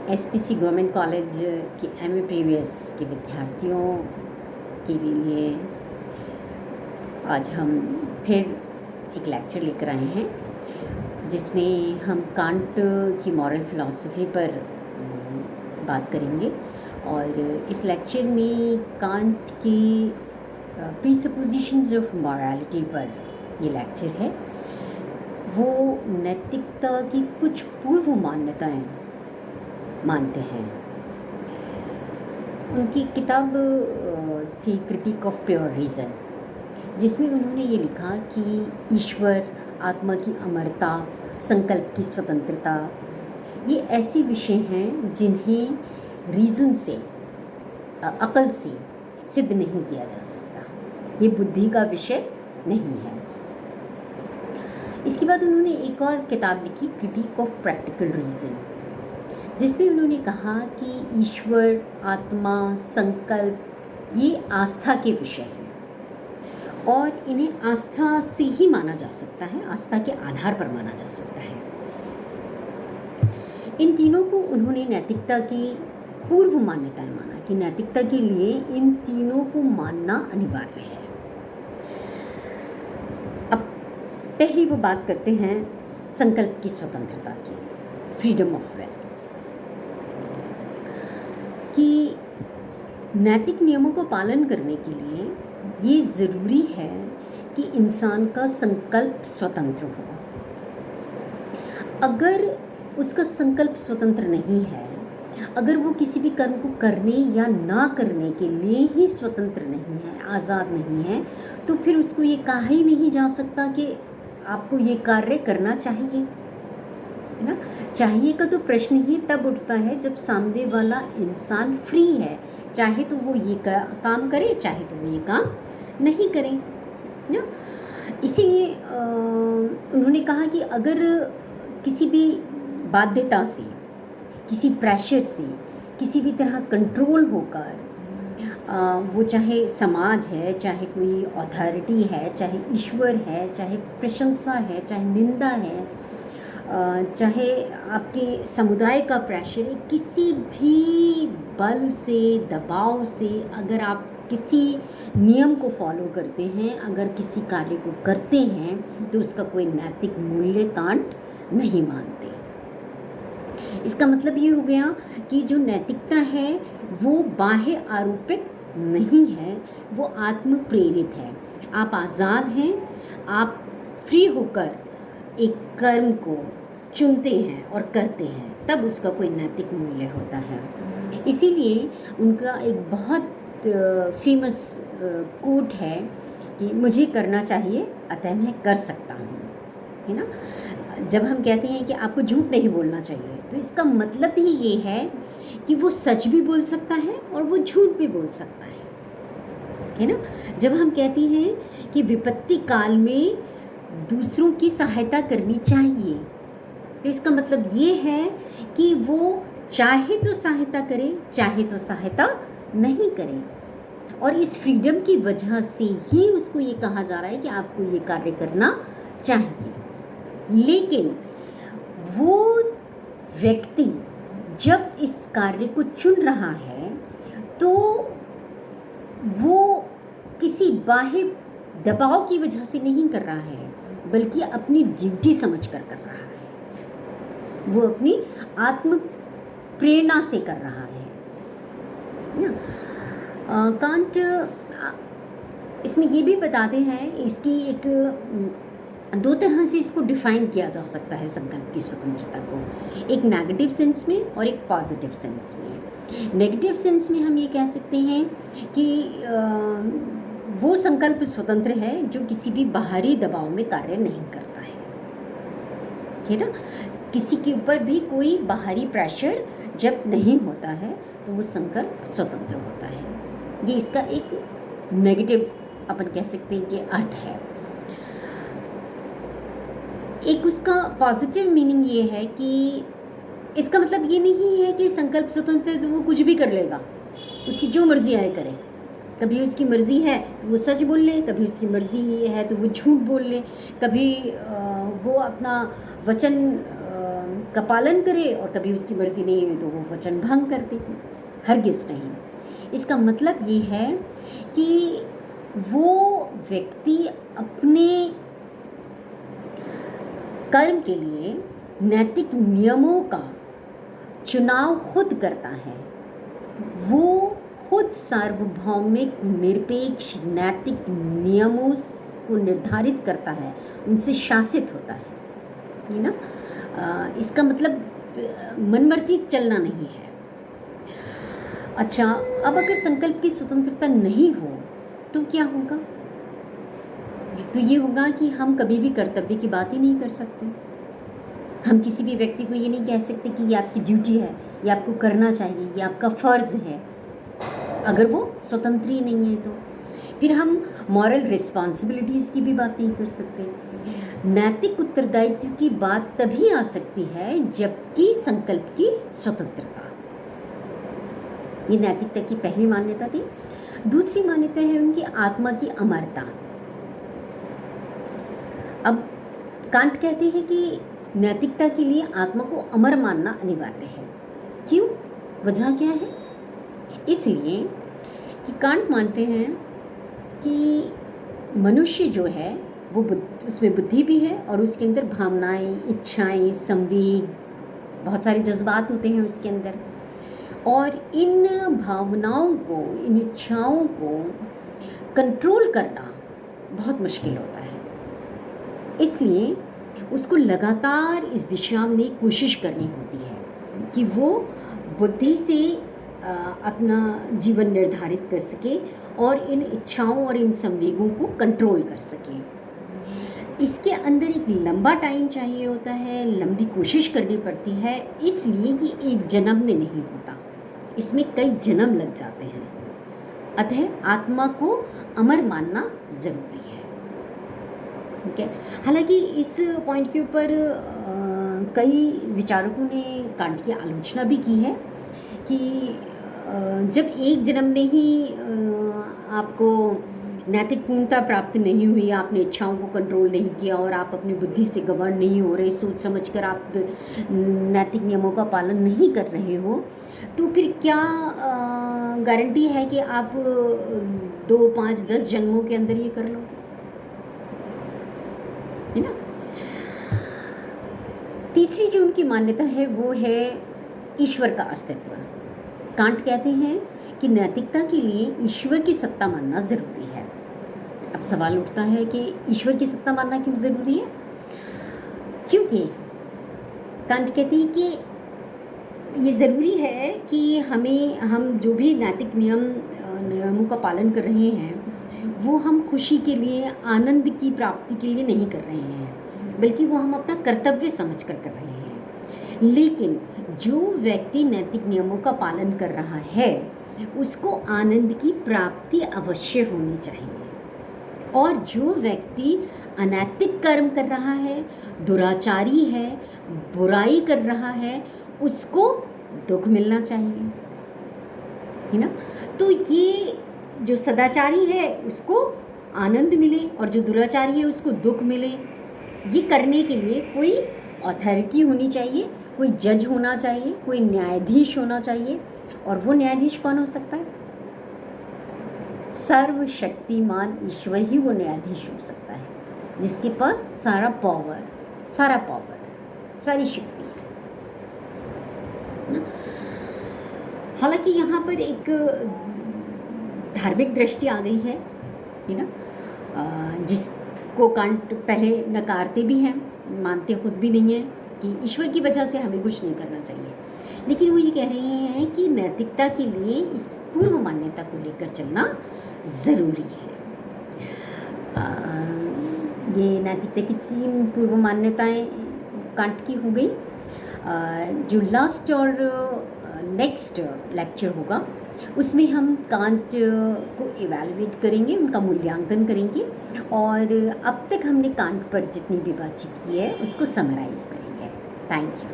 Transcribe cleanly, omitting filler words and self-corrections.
SPC government college के MA previous के विद्यार्थियों के लिए आज हम फिर एक लेक्चर लेकर आए हैं जिसमें हम कांट की मॉरल फ़िलॉसफ़ी पर बात करेंगे। और इस लेक्चर में कांट की प्रीसपोजिशंस ऑफ मॉरलिटी पर ये लेक्चर है। वो नैतिकता की कुछ पूर्व मान्यताएं मानते हैं। उनकी किताब थी क्रिटिक ऑफ प्योर रीज़न, जिसमें उन्होंने ये लिखा कि ईश्वर, आत्मा की अमरता, संकल्प की स्वतंत्रता ये ऐसे विषय हैं जिन्हें रीज़न से, अकल से सिद्ध नहीं किया जा सकता। ये बुद्धि का विषय नहीं है। इसके बाद उन्होंने एक और किताब लिखी क्रिटिक ऑफ प्रैक्टिकल रीज़न, जिसमें उन्होंने कहा कि ईश्वर, आत्मा, संकल्प ये आस्था के विषय हैं और इन्हें आस्था से ही माना जा सकता है, आस्था के आधार पर माना जा सकता है। इन तीनों को उन्होंने नैतिकता की पूर्व मान्यताएं माना कि नैतिकता के लिए इन तीनों को मानना अनिवार्य है। अब पहली वो बात करते हैं संकल्प की स्वतंत्रता की, फ्रीडम ऑफ विल, कि नैतिक नियमों को पालन करने के लिए ये ज़रूरी है कि इंसान का संकल्प स्वतंत्र हो। अगर उसका संकल्प स्वतंत्र नहीं है, अगर वो किसी भी कर्म को करने या ना करने के लिए ही स्वतंत्र नहीं है, आज़ाद नहीं है, तो फिर उसको ये कहा ही नहीं जा सकता कि आपको ये कार्य करना चाहिए, है ना। चाहिए का तो प्रश्न ही तब उठता है जब सामने वाला इंसान फ्री है, चाहे तो वो ये काम करे, चाहे तो वो ये काम नहीं करे ना। इसीलिए उन्होंने कहा कि अगर किसी भी बाध्यता से, किसी प्रेशर से, किसी भी तरह कंट्रोल होकर, वो चाहे समाज है, चाहे कोई अथॉरिटी है, चाहे ईश्वर है, चाहे प्रशंसा है, चाहे निंदा है, चाहे आपके समुदाय का प्रेशर है, किसी भी बल से, दबाव से अगर आप किसी नियम को फॉलो करते हैं, अगर किसी कार्य को करते हैं, तो उसका कोई नैतिक मूल्य कांट नहीं मानते। इसका मतलब ये हो गया कि जो नैतिकता है वो बाह्य आरोपित नहीं है, वो आत्म प्रेरित है। आप आज़ाद हैं, आप फ्री होकर एक कर्म को चुनते हैं और करते हैं, तब उसका कोई नैतिक मूल्य होता है। इसीलिए उनका एक बहुत फेमस कोट है कि मुझे करना चाहिए अतः मैं कर सकता हूँ, है ना। जब हम कहते हैं कि आपको झूठ नहीं बोलना चाहिए, तो इसका मतलब ही ये है कि वो सच भी बोल सकता है और वो झूठ भी बोल सकता है ना। जब हम कहते हैं कि विपत्ति काल में दूसरों की सहायता करनी चाहिए, तो इसका मतलब ये है कि वो चाहे तो सहायता करे, चाहे तो सहायता नहीं करे। और इस फ्रीडम की वजह से ही उसको ये कहा जा रहा है कि आपको ये कार्य करना चाहिए। लेकिन वो व्यक्ति जब इस कार्य को चुन रहा है, तो वो किसी बाह्य दबाव की वजह से नहीं कर रहा है, बल्कि अपनी ड्यूटी समझकर कर रहा है। वो अपनी आत्म प्रेरणा से कर रहा है ना। कांट इसमें ये भी बताते हैं, इसकी एक दो तरह से इसको डिफ़ाइन किया जा सकता है संकल्प की स्वतंत्रता को, एक नेगेटिव सेंस में और एक पॉजिटिव सेंस में। नेगेटिव सेंस में हम ये कह सकते हैं कि वो संकल्प स्वतंत्र है जो किसी भी बाहरी दबाव में कार्य नहीं करता है ना। किसी के ऊपर भी कोई बाहरी प्रेशर जब नहीं होता है, तो वो संकल्प स्वतंत्र होता है। ये इसका एक नेगेटिव अपन कह सकते हैं कि अर्थ है। एक उसका पॉजिटिव मीनिंग ये है कि इसका मतलब ये नहीं है कि संकल्प स्वतंत्र है तो वो कुछ भी कर लेगा, उसकी जो मर्जी आए करे। कभी उसकी मर्ज़ी है तो वो सच बोल ले, कभी उसकी मर्ज़ी है तो वो झूठ बोल ले, कभी वो अपना वचन का पालन करे और कभी उसकी मर्ज़ी नहीं हुई तो वो वचन भंग कर दे, हरगिज़ नहीं। इसका मतलब ये है कि वो व्यक्ति अपने कर्म के लिए नैतिक नियमों का चुनाव खुद करता है। वो खुद सार्वभौमिक निरपेक्ष नैतिक नियमों को निर्धारित करता है, उनसे शासित होता है, ये ना। इसका मतलब मनमर्जी चलना नहीं है। अच्छा, अब अगर संकल्प की स्वतंत्रता नहीं हो तो क्या होगा? तो ये होगा कि हम कभी भी कर्तव्य की बात ही नहीं कर सकते। हम किसी भी व्यक्ति को ये नहीं कह सकते कि ये आपकी ड्यूटी है, ये आपको करना चाहिए, ये आपका फ़र्ज़ है, अगर वो स्वतंत्र ही नहीं है तो। फिर हम मॉरल रिस्पॉन्सिबिलिटीज़ की भी बात नहीं कर सकते। नैतिक उत्तरदायित्व की बात तभी आ सकती है जबकि संकल्प की स्वतंत्रता। ये नैतिकता की पहली मान्यता थी। दूसरी मान्यता है उनकी आत्मा की अमरता। अब कांट कहते हैं कि नैतिकता के लिए आत्मा को अमर मानना अनिवार्य है। क्यों? वजह क्या है? इसलिए कि कांट मानते हैं कि मनुष्य जो है वो उसमें बुद्धि भी है और उसके अंदर भावनाएं, इच्छाएं, संवेग, बहुत सारे जज्बात होते हैं उसके अंदर, और इन भावनाओं को, इन इच्छाओं को कंट्रोल करना बहुत मुश्किल होता है। इसलिए उसको लगातार इस दिशा में कोशिश करनी होती है कि वो बुद्धि से अपना जीवन निर्धारित कर सके और इन इच्छाओं और इन संवेगों को कंट्रोल कर सके। इसके अंदर एक लंबा टाइम चाहिए होता है, लंबी कोशिश करनी पड़ती है, इसलिए कि एक जन्म में नहीं होता, इसमें कई जन्म लग जाते हैं। अतः आत्मा को अमर मानना ज़रूरी है। ठीक है। हालांकि इस पॉइंट के ऊपर कई विचारकों ने कांट की आलोचना भी की है कि जब एक जन्म में ही आपको नैतिक पूर्णता प्राप्त नहीं हुई, आपने इच्छाओं को कंट्रोल नहीं किया और आप अपनी बुद्धि से गवर्न नहीं हो रहे, सोच समझकर आप नैतिक नियमों का पालन नहीं कर रहे हो, तो फिर क्या गारंटी है कि आप 2, 5, 10 जन्मों के अंदर ये कर लोगे, है ना। तीसरी जो उनकी मान्यता है वो है ईश्वर का अस्तित्व। कांट कहते हैं कि नैतिकता के लिए ईश्वर की सत्ता मानना ज़रूरी है। अब सवाल उठता है कि ईश्वर की सत्ता मानना क्यों ज़रूरी है? क्योंकि कांट कहते हैं कि ये ज़रूरी है कि हम जो भी नैतिक नियमों का पालन कर रहे हैं वो हम खुशी के लिए, आनंद की प्राप्ति के लिए नहीं कर रहे हैं, बल्कि वो हम अपना कर्तव्य समझकर कर रहे हैं। लेकिन जो व्यक्ति नैतिक नियमों का पालन कर रहा है उसको आनंद की प्राप्ति अवश्य होनी चाहिए, और जो व्यक्ति अनैतिक कर्म कर रहा है, दुराचारी है, बुराई कर रहा है, उसको दुख मिलना चाहिए, है ना। तो ये जो सदाचारी है उसको आनंद मिले और जो दुराचारी है उसको दुख मिले, ये करने के लिए कोई अथॉरिटी होनी चाहिए, कोई जज होना चाहिए, कोई न्यायाधीश होना चाहिए। और वो न्यायाधीश कौन हो सकता है? सर्वशक्तिमान ईश्वर ही वो न्यायाधीश हो सकता है, जिसके पास सारा पावर, सारी शक्ति है। हालांकि यहाँ पर एक धार्मिक दृष्टि आ गई है ना, जिसको कांट पहले नकारते भी हैं, मानते खुद भी नहीं है कि ईश्वर की वजह से हमें कुछ नहीं करना चाहिए, लेकिन वो ये कह रहे हैं कि नैतिकता के लिए इस पूर्व मान्यता को लेकर चलना ज़रूरी है। ये नैतिकता की 3 पूर्व मान्यताएं कांट की हो गई। जो लास्ट और नेक्स्ट लेक्चर होगा उसमें हम कांट को इवैल्यूएट करेंगे, उनका मूल्यांकन करेंगे, और अब तक हमने कांट पर जितनी भी बातचीत की है उसको समराइज़ करेंगे। Thank you.